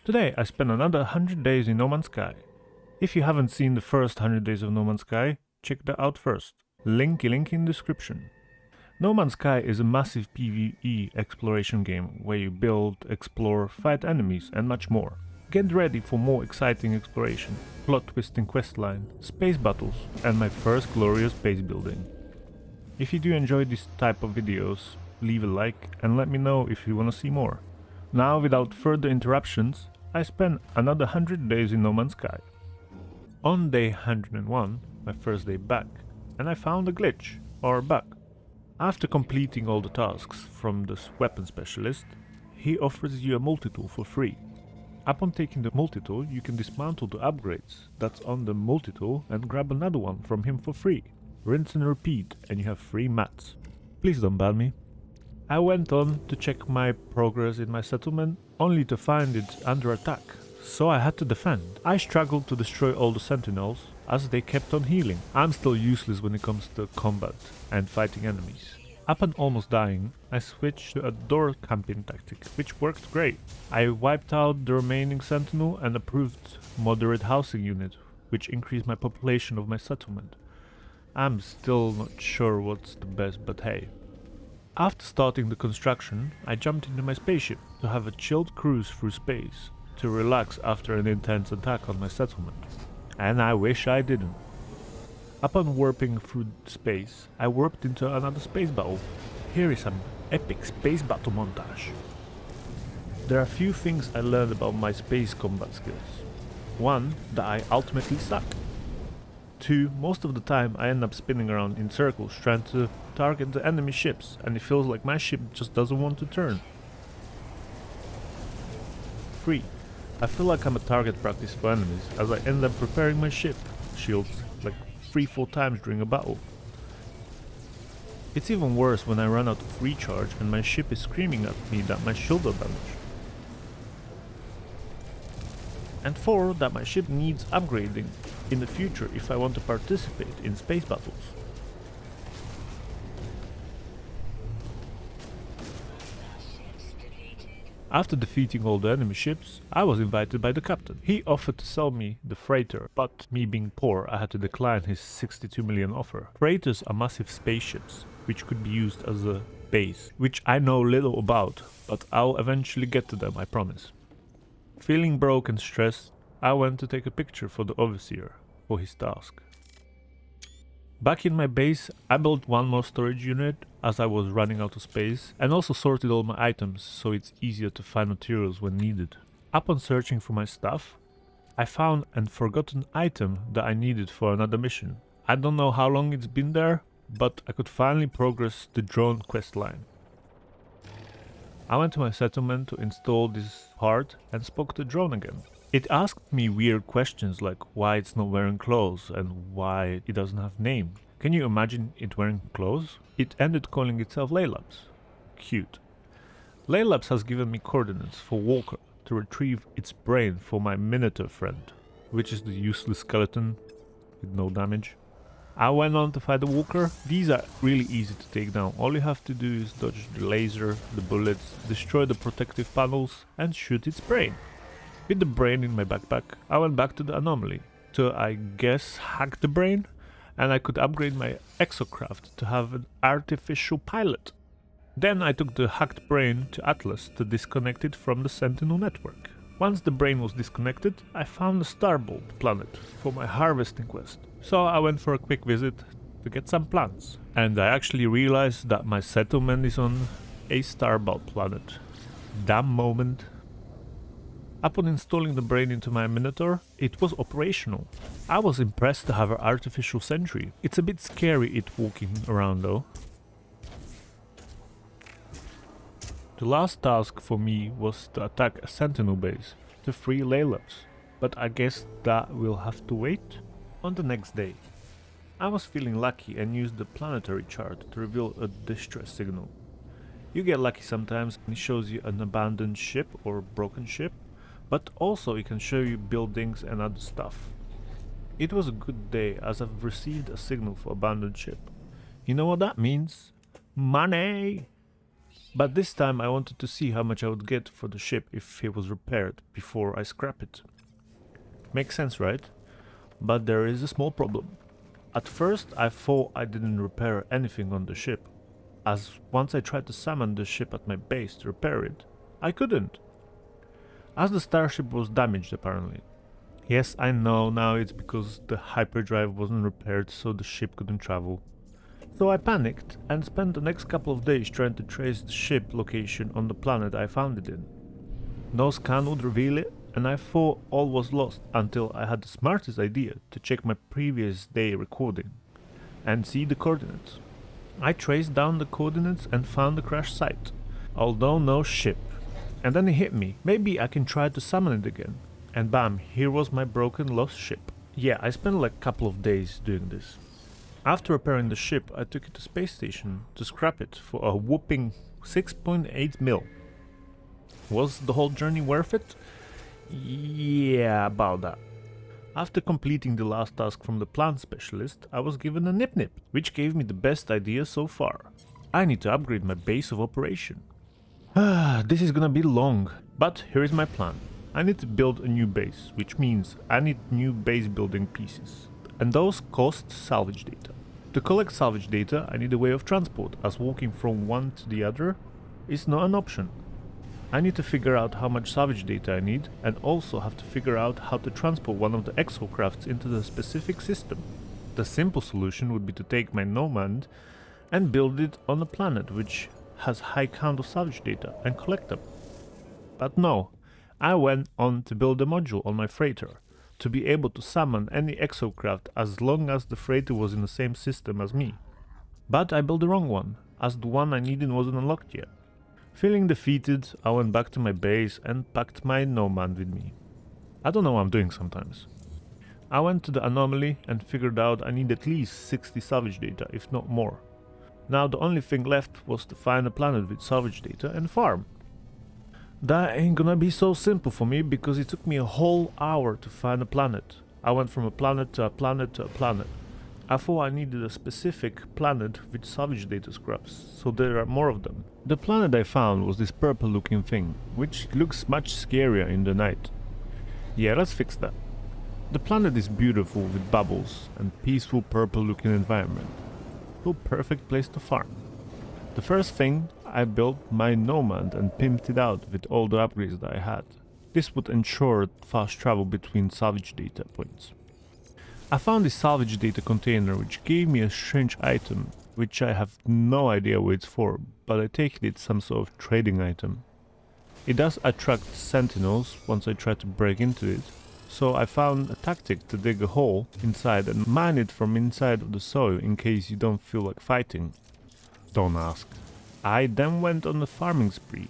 Today I spent another 100 days in No Man's Sky. If you haven't seen the first 100 days of No Man's Sky, check that out first. Link in description. No Man's Sky is a massive PvE exploration game where you build, explore, fight enemies and much more. Get ready for more exciting exploration, plot twisting questline, space battles and my first glorious base building. If you do enjoy this type of videos, leave a like and let me know if you wanna see more. Now without further interruptions, I spent another 100 days in No Man's Sky. On day 101, my first day back, and I found a glitch, or bug. After completing all the tasks from the weapon specialist, he offers you a multi-tool for free. Upon taking the multi-tool, you can dismantle the upgrades that's on the multi-tool and grab another one from him for free. Rinse and repeat and you have free mats. Please don't ban me. I went on to check my progress in my settlement, only to find it under attack, so I had to defend. I struggled to destroy all the sentinels, as they kept on healing. I'm still useless when it comes to combat and fighting enemies. Upon almost dying, I switched to a door camping tactic, which worked great. I wiped out the remaining sentinel and approved moderate housing unit, which increased my population of my settlement. I'm still not sure what's the best, but hey. After starting the construction, I jumped into my spaceship to have a chilled cruise through space, to relax after an intense attack on my settlement. And I wish I didn't. Upon warping through space, I warped into another space battle. Here is some epic space battle montage. There are a few things I learned about my space combat skills. 1. That I ultimately suck. 2. Most of the time I end up spinning around in circles trying to target the enemy ships, and it feels like my ship just doesn't want to turn. 3. I feel like I'm a target practice for enemies, as I end up preparing my ship shields like 3-4 times during a battle. It's even worse when I run out of recharge and my ship is screaming at me that my shields are damaged. And 4. That my ship needs upgrading in the future if I want to participate in space battles. After defeating all the enemy ships, I was invited by the captain. He offered to sell me the freighter, but me being poor, I had to decline his 62 million offer. Freighters are massive spaceships, which could be used as a base, which I know little about, but I'll eventually get to them, I promise. Feeling broke and stressed, I went to take a picture for the overseer for his task. Back in my base, I built one more storage unit as I was running out of space, and also sorted all my items so it's easier to find materials when needed. Upon searching for my stuff, I found a forgotten item that I needed for another mission. I don't know how long it's been there, but I could finally progress the drone questline. I went to my settlement to install this part and spoke to the drone again. It asked me weird questions like why it's not wearing clothes and why it doesn't have name. Can you imagine it wearing clothes? It ended calling itself Laylabs. Cute. Laylabs has given me coordinates for Walker to retrieve its brain for my Minotaur friend, which is the useless skeleton with no damage. I went on to fight the Walker. These are really easy to take down. All you have to do is dodge the laser, the bullets, destroy the protective panels and shoot its brain. With the brain in my backpack, I went back to the anomaly to, I guess, hack the brain, and I could upgrade my exocraft to have an artificial pilot. Then I took the hacked brain to Atlas to disconnect it from the Sentinel network. Once the brain was disconnected, I found a Starbolt planet for my harvesting quest. So I went for a quick visit to get some plants. And I actually realized that my settlement is on a Starbolt planet. Damn moment. Upon installing the brain into my Minotaur, it was operational. I was impressed to have an artificial sentry. It's a bit scary it walking around though. The last task for me was to attack a sentinel base to free Laylabs, but I guess that will have to wait. On the next day, I was feeling lucky and used the planetary chart to reveal a distress signal. You get lucky sometimes and it shows you an abandoned ship or broken ship, but also it can show you buildings and other stuff. It was a good day as I've received a signal for abandoned ship. You know what that means? Money! But this time I wanted to see how much I would get for the ship if it was repaired before I scrap it. Makes sense, right? But there is a small problem. At first I thought I didn't repair anything on the ship, as once I tried to summon the ship at my base to repair it, I couldn't. As the starship was damaged apparently. Yes, I know now it's because the hyperdrive wasn't repaired so the ship couldn't travel. So I panicked and spent the next couple of days trying to trace the ship location on the planet I found it in. No scan would reveal it, and I thought all was lost until I had the smartest idea to check my previous day recording and see the coordinates. I traced down the coordinates and found the crash site, although no ship. And then it hit me, maybe I can try to summon it again. And bam, here was my broken lost ship. Yeah, I spent like a couple of days doing this. After repairing the ship, I took it to space station to scrap it for a whopping 6.8 mil. Was the whole journey worth it? Yeah, about that. After completing the last task from the plant specialist, I was given a nip-nip, which gave me the best idea so far. I need to upgrade my base of operation. This is gonna be long, but here is my plan. I need to build a new base, which means I need new base building pieces, and those cost salvage data. To collect salvage data, I need a way of transport, as walking from one to the other is not an option. I need to figure out how much salvage data I need, and also have to figure out how to transport one of the exocrafts into the specific system. The simple solution would be to take my Nomad and build it on a planet which has high count of salvage data and collect them. But no, I went on to build a module on my freighter to be able to summon any exocraft as long as the freighter was in the same system as me. But I built the wrong one, as the one I needed wasn't unlocked yet. Feeling defeated, I went back to my base and packed my Nomad with me. I don't know what I'm doing sometimes. I went to the anomaly and figured out I need at least 60 salvage data, if not more. Now the only thing left was to find a planet with salvage data and farm. That ain't gonna be so simple for me because it took me a whole hour to find a planet. I went from a planet to a planet to a planet. I thought I needed a specific planet with salvage data scraps, so there are more of them. The planet I found was this purple looking thing, which looks much scarier in the night. Yeah, let's fix that. The planet is beautiful with bubbles and peaceful purple looking environment. So perfect place to farm. The first thing, I built my Nomad and pimped it out with all the upgrades that I had. This would ensure fast travel between salvage data points. I found this salvage data container which gave me a strange item, which I have no idea what it's for, but I take it's some sort of trading item. It does attract sentinels once I try to break into it, so I found a tactic to dig a hole inside and mine it from inside of the soil in case you don't feel like fighting. Don't ask. I then went on a farming spree,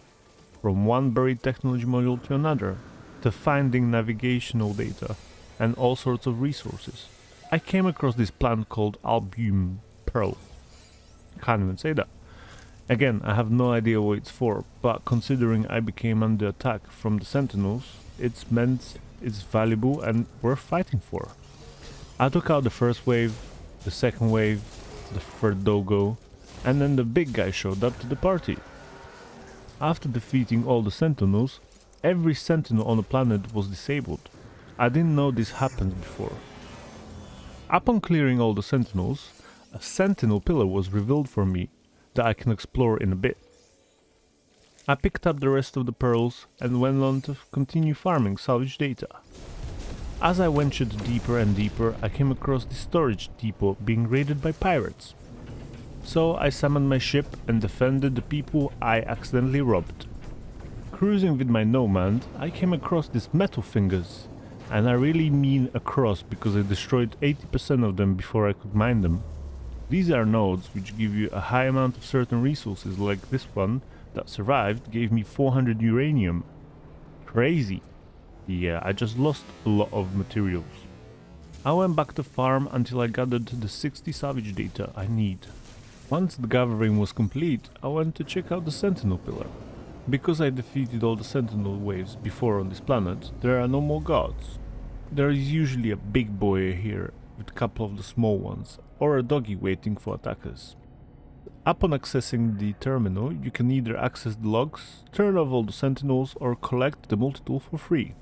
from one buried technology module to another, to finding navigational data and all sorts of resources. I came across this plant called albumin pearl. Can't even say that. Again, I have no idea what it's for, but considering I became under attack from the sentinels, it's meant it's valuable and worth fighting for. I took out the first wave, the second wave, the third dogo, and then the big guy showed up to the party. After defeating all the sentinels, every sentinel on the planet was disabled. I didn't know this happened before. Upon clearing all the sentinels, a sentinel pillar was revealed for me that I can explore in a bit. I picked up the rest of the pearls and went on to continue farming salvage data. As I ventured deeper and deeper, I came across the storage depot being raided by pirates. So I summoned my ship and defended the people I accidentally robbed. Cruising with my Nomad, I came across these metal fingers, and I really mean across because I destroyed 80% of them before I could mine them. These are nodes which give you a high amount of certain resources, like this one that survived gave me 400 uranium. Crazy. Yeah, I just lost a lot of materials. I went back to farm until I gathered the 60 salvage data I need. Once the gathering was complete, I went to check out the sentinel pillar. Because I defeated all the sentinel waves before on this planet, there are no more gods. There is usually a big boy here with a couple of the small ones, or a doggy waiting for attackers. Upon accessing the terminal, you can either access the logs, turn off all the sentinels, or collect the multi-tool for free.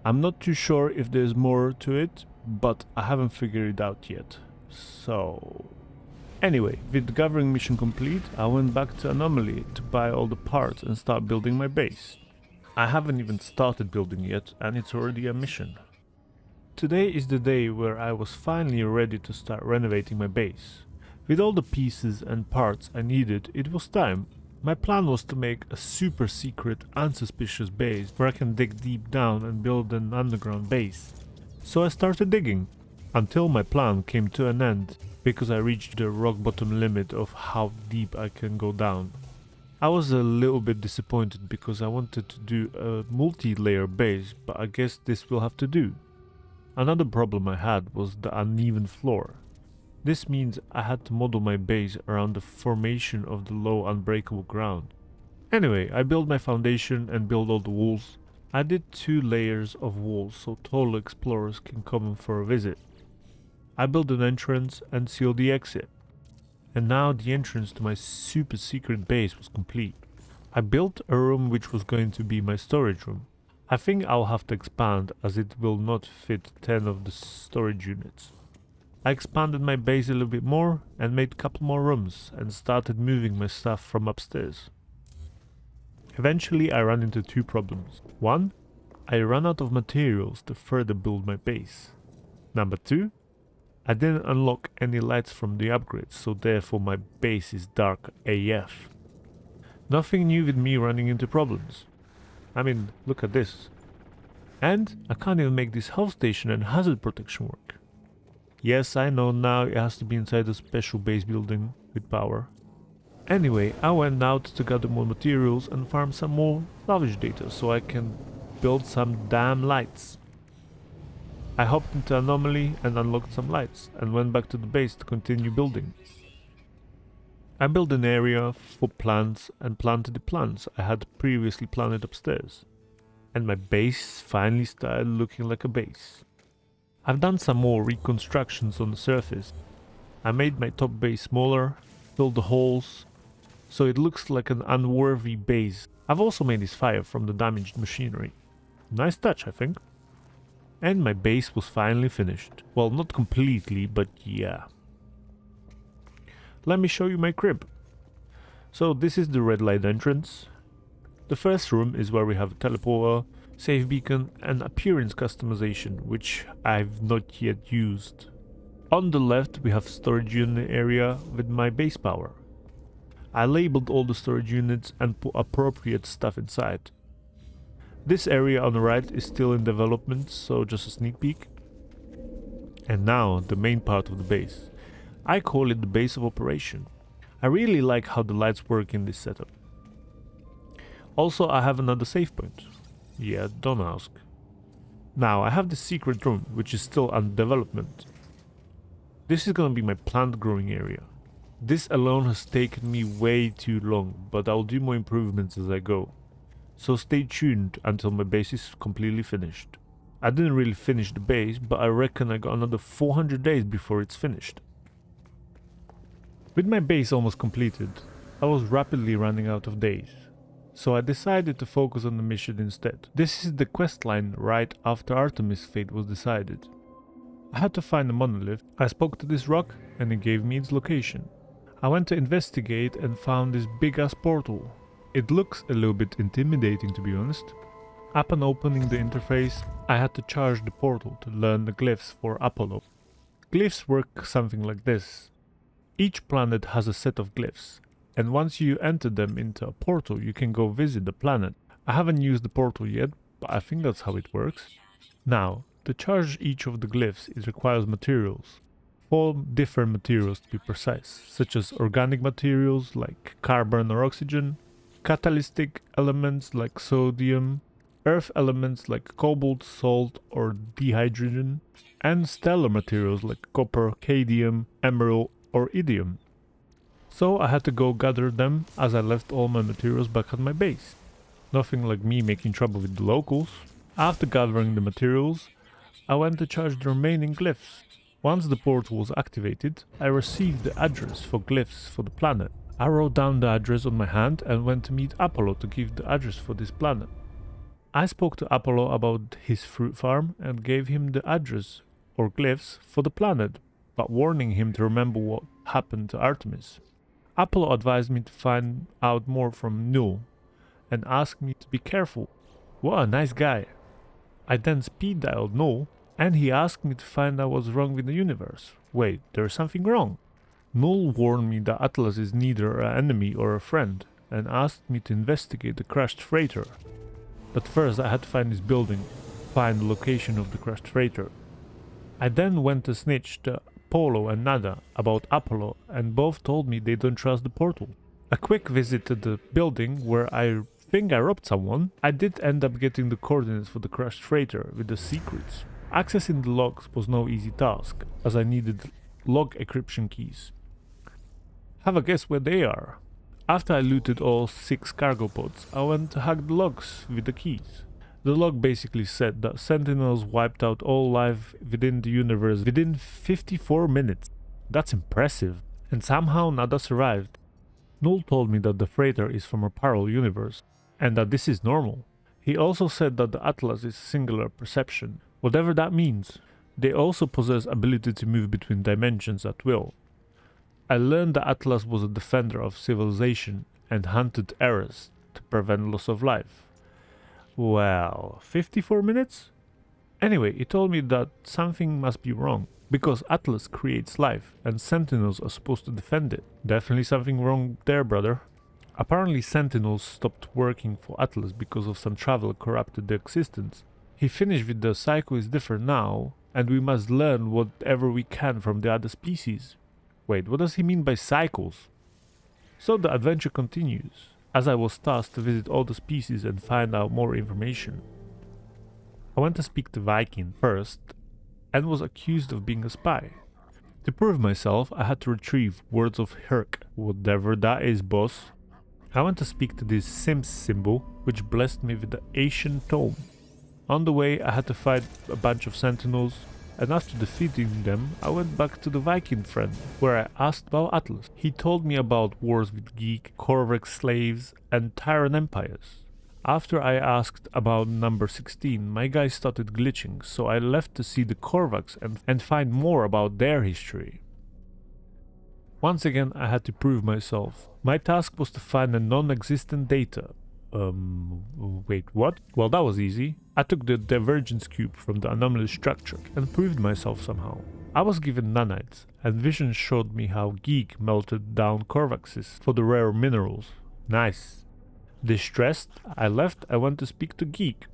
I'm not too sure if there's more to it, but I haven't figured it out yet. So... Anyway, with the gathering mission complete, I went back to Anomaly to buy all the parts and start building my base. I haven't even started building yet, and it's already a mission. Today is the day where I was finally ready to start renovating my base. With all the pieces and parts I needed, it was time. My plan was to make a super secret, unsuspicious base where I can dig deep down and build an underground base. So I started digging, until my plan came to an end, because I reached the rock bottom limit of how deep I can go down. I was a little bit disappointed because I wanted to do a multi-layer base, but I guess this will have to do. Another problem I had was the uneven floor. This means I had to model my base around the formation of the low unbreakable ground. Anyway, I built my foundation and built all the walls. I did 2 layers of walls so tall explorers can come in for a visit. I built an entrance and sealed the exit. And now the entrance to my super secret base was complete. I built a room which was going to be my storage room. I think I'll have to expand as it will not fit 10 of the storage units. I expanded my base a little bit more and made a couple more rooms and started moving my stuff from upstairs. Eventually I ran into 2 problems. 1. I ran out of materials to further build my base. Number 2. I didn't unlock any lights from the upgrades, so therefore my base is dark AF. Nothing new with me running into problems. I mean, look at this. And I can't even make this health station and hazard protection work. Yes, I know now it has to be inside a special base building with power. Anyway, I went out to gather more materials and farm some more salvage data so I can build some damn lights. I hopped into Anomaly and unlocked some lights and went back to the base to continue building. I built an area for plants and planted the plants I had previously planted upstairs. And my base finally started looking like a base. I've done some more reconstructions on the surface. I made my top base smaller, filled the holes, so it looks like an unworthy base. I've also made this fire from the damaged machinery. Nice touch, I think. And my base was finally finished. Well, not completely, but yeah. Let me show you my crib. So this is the red light entrance. The first room is where we have a teleporter, save beacon and appearance customization, which I've not yet used. On the left we have storage unit area with my base power. I labeled all the storage units and put appropriate stuff inside. This area on the right is still in development, so just a sneak peek. And now the main part of the base. I call it the base of operation. I really like how the lights work in this setup. Also, I have another save point. Yeah, don't ask. Now I have the secret room, which is still under development. This is gonna be my plant growing area. This alone has taken me way too long, but I'll do more improvements as I go. So stay tuned until my base is completely finished. I didn't really finish the base, but I reckon I got another 400 days before it's finished. With my base almost completed, I was rapidly running out of days. So I decided to focus on the mission instead. This is the quest line right after Artemis' fate was decided. I had to find a monolith. I spoke to this rock and it gave me its location. I went to investigate and found this big ass portal. It looks a little bit intimidating, to be honest. Upon opening the interface, I had to charge the portal to learn the glyphs for Apollo. Glyphs work something like this. Each planet has a set of glyphs, and once you enter them into a portal, you can go visit the planet. I haven't used the portal yet, but I think that's how it works. Now, to charge each of the glyphs, it requires materials. 4 different materials to be precise, such as organic materials like carbon or oxygen, catalytic elements like sodium, earth elements like cobalt, salt or dihydrogen, and stellar materials like copper, cadmium, emerald or iridium. So I had to go gather them as I left all my materials back at my base. Nothing like me making trouble with the locals. After gathering the materials, I went to charge the remaining glyphs. Once the portal was activated, I received the address for glyphs for the planet. I wrote down the address on my hand and went to meet Apollo to give the address for this planet. I spoke to Apollo about his fruit farm and gave him the address or glyphs for the planet, but warning him to remember what happened to Artemis. Apollo advised me to find out more from Null and asked me to be careful. What a nice guy. I then speed dialed Null and he asked me to find out what's wrong with the universe. Wait, there's something wrong. Null warned me that Atlas is neither an enemy or a friend and asked me to investigate the crashed freighter. But first I had to find his building, find the location of the crashed freighter. I then went to snitch to Polo and Nada about Apollo and both told me they don't trust the portal. A quick visit to the building where I think I robbed someone, I did end up getting the coordinates for the crashed freighter with the secrets. Accessing the logs was no easy task, as I needed log encryption keys. Have a guess where they are. After I looted all 6 cargo pods, I went to hack the logs with the keys. The log basically said that Sentinels wiped out all life within the universe within 54 minutes. That's impressive. And somehow Nada survived. Null told me that the freighter is from a parallel universe, and that this is normal. He also said that the Atlas is singular perception, whatever that means. They also possess ability to move between dimensions at will. I learned that Atlas was a defender of civilization and hunted errors to prevent loss of life. Well, 54 minutes? Anyway, he told me that something must be wrong, because Atlas creates life and Sentinels are supposed to defend it. Definitely something wrong there, brother. Apparently Sentinels stopped working for Atlas because of some travel corrupted their existence. He finished with the Psycho is different now, and we must learn whatever we can from the other species. Wait, what does he mean by cycles? So the adventure continues, as I was tasked to visit all the species and find out more information. I went to speak to Viking first, and was accused of being a spy. To prove myself, I had to retrieve words of Herc, whatever that is, boss. I went to speak to this Sims symbol, which blessed me with the Asian tome. On the way, I had to fight a bunch of Sentinels, and after defeating them, I went back to the Viking friend, where I asked about Atlas. He told me about wars with Geek, Korvax slaves, and Tyrant empires. After I asked about number 16, my guy started glitching, so I left to see the Korvax and find more about their history. Once again, I had to prove myself. My task was to find a non-existent data. Wait, what? Well, that was easy. I took the divergence cube from the anomalous structure and proved myself somehow. I was given nanites, and vision showed me how Geek melted down Korvaxes for the rare minerals. Nice. Distressed, I left and went to speak to Geek.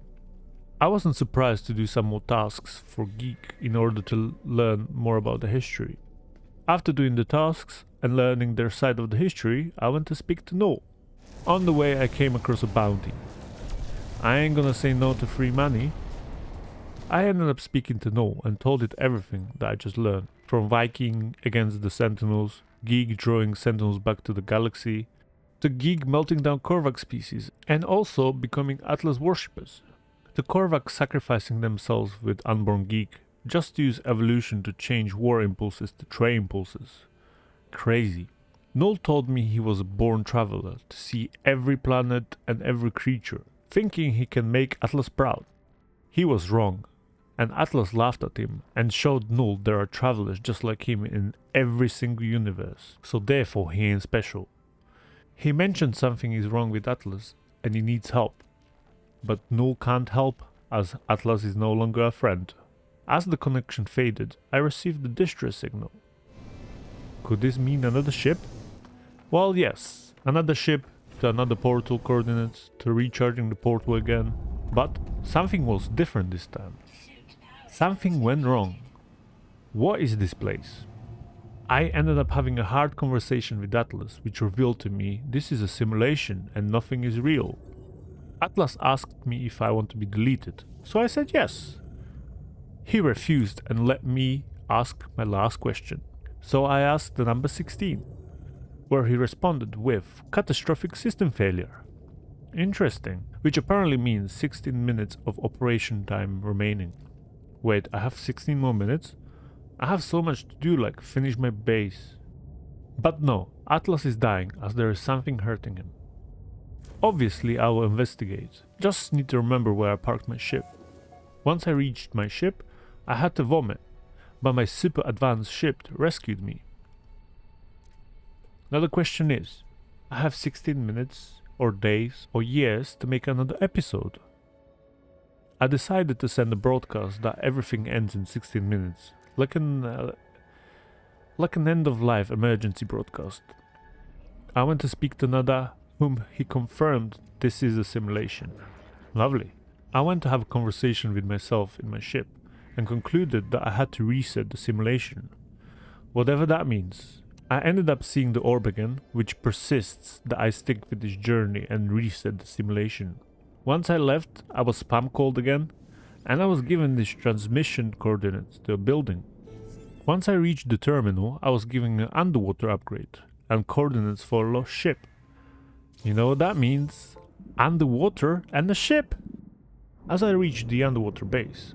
I wasn't surprised to do some more tasks for Geek in order to learn more about the history. After doing the tasks and learning their side of the history, I went to speak to Null. On the way I came across a bounty. I ain't gonna say no to free money. I ended up speaking to Null and told it everything that I just learned. From Viking against the Sentinels, Geek drawing Sentinels back to the galaxy, to Geek melting down Korvax species, and also becoming Atlas worshippers. The Korvax sacrificing themselves with unborn Geek, just to use evolution to change war impulses to trade impulses. Crazy. Null told me he was a born traveler to see every planet and every creature, thinking he can make Atlas proud. He was wrong, and Atlas laughed at him and showed Null there are travelers just like him in every single universe, so therefore he ain't special. He mentioned something is wrong with Atlas and he needs help, but Null can't help as Atlas is no longer a friend. As the connection faded, I received the distress signal. Could this mean another ship? Well, yes, another ship to another portal coordinates to recharging the portal again, but something was different this time. Something went wrong. What is this place? I ended up having a hard conversation with Atlas, which revealed to me this is a simulation and nothing is real. Atlas asked me if I want to be deleted, so I said yes. He refused and let me ask my last question, so I asked the number 16, where he responded with catastrophic system failure. Interesting, which apparently means 16 minutes of operation time remaining. Wait, I have 16 more minutes? I have so much to do, like finish my base. But no, Atlas is dying as there is something hurting him. Obviously I will investigate, just need to remember where I parked my ship. Once I reached my ship, I had to vomit, but my super advanced ship rescued me. Now the question is, I have 16 minutes, or days, or years to make another episode. I decided to send a broadcast that everything ends in 16 minutes, like an end-of-life emergency broadcast. I went to speak to Nada, whom he confirmed this is a simulation. Lovely. I went to have a conversation with myself in my ship, and concluded that I had to reset the simulation. Whatever that means. I ended up seeing the orb again, which persists that I stick with this journey and reset the simulation. Once I left, I was spam called again, and I was given these transmission coordinates to a building. Once I reached the terminal, I was given an underwater upgrade and coordinates for a lost ship. You know what that means? Underwater and a ship! As I reached the underwater base,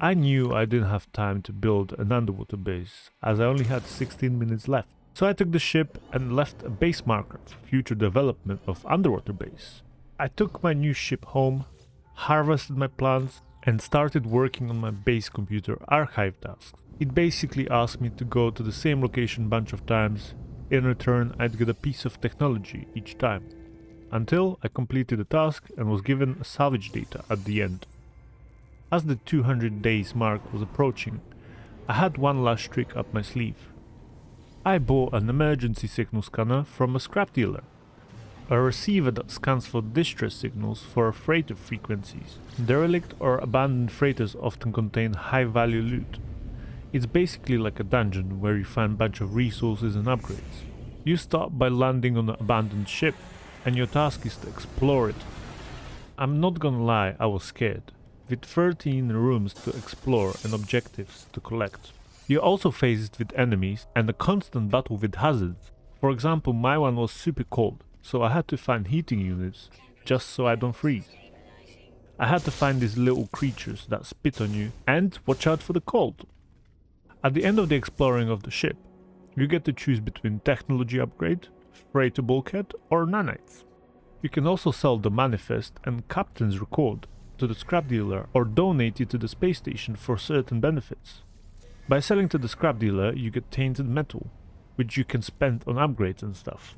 I knew I didn't have time to build an underwater base, as I only had 16 minutes left. So I took the ship and left a base marker for future development of underwater base. I took my new ship home, harvested my plants, and started working on my base computer archive tasks. It basically asked me to go to the same location a bunch of times. In return, I'd get a piece of technology each time, until I completed the task and was given a salvage data at the end. As the 200 days mark was approaching, I had one last trick up my sleeve. I bought an emergency signal scanner from a scrap dealer, a receiver that scans for distress signals for freighter frequencies. Derelict or abandoned freighters often contain high-value loot. It's basically like a dungeon where you find a bunch of resources and upgrades. You start by landing on an abandoned ship, and your task is to explore it. I'm not gonna lie, I was scared. With 13 rooms to explore and objectives to collect. You're also faced with enemies and a constant battle with hazards. For example, my one was super cold, so I had to find heating units just so I don't freeze. I had to find these little creatures that spit on you and watch out for the cold. At the end of the exploring of the ship, you get to choose between technology upgrade, freighter bulkhead or nanites. You can also sell the manifest and captain's record to the scrap dealer or donate it to the space station for certain benefits. By selling to the scrap dealer, you get tainted metal, which you can spend on upgrades and stuff.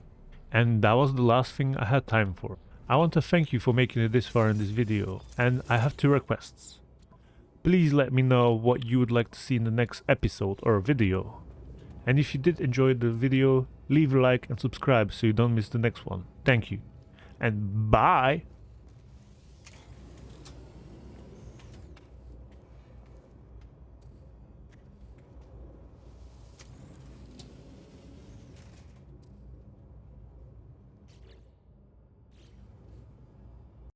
And that was the last thing I had time for. I want to thank you for making it this far in this video, and I have 2 requests. Please let me know what you would like to see in the next episode or video. And if you did enjoy the video, leave a like and subscribe so you don't miss the next one. Thank you. And bye!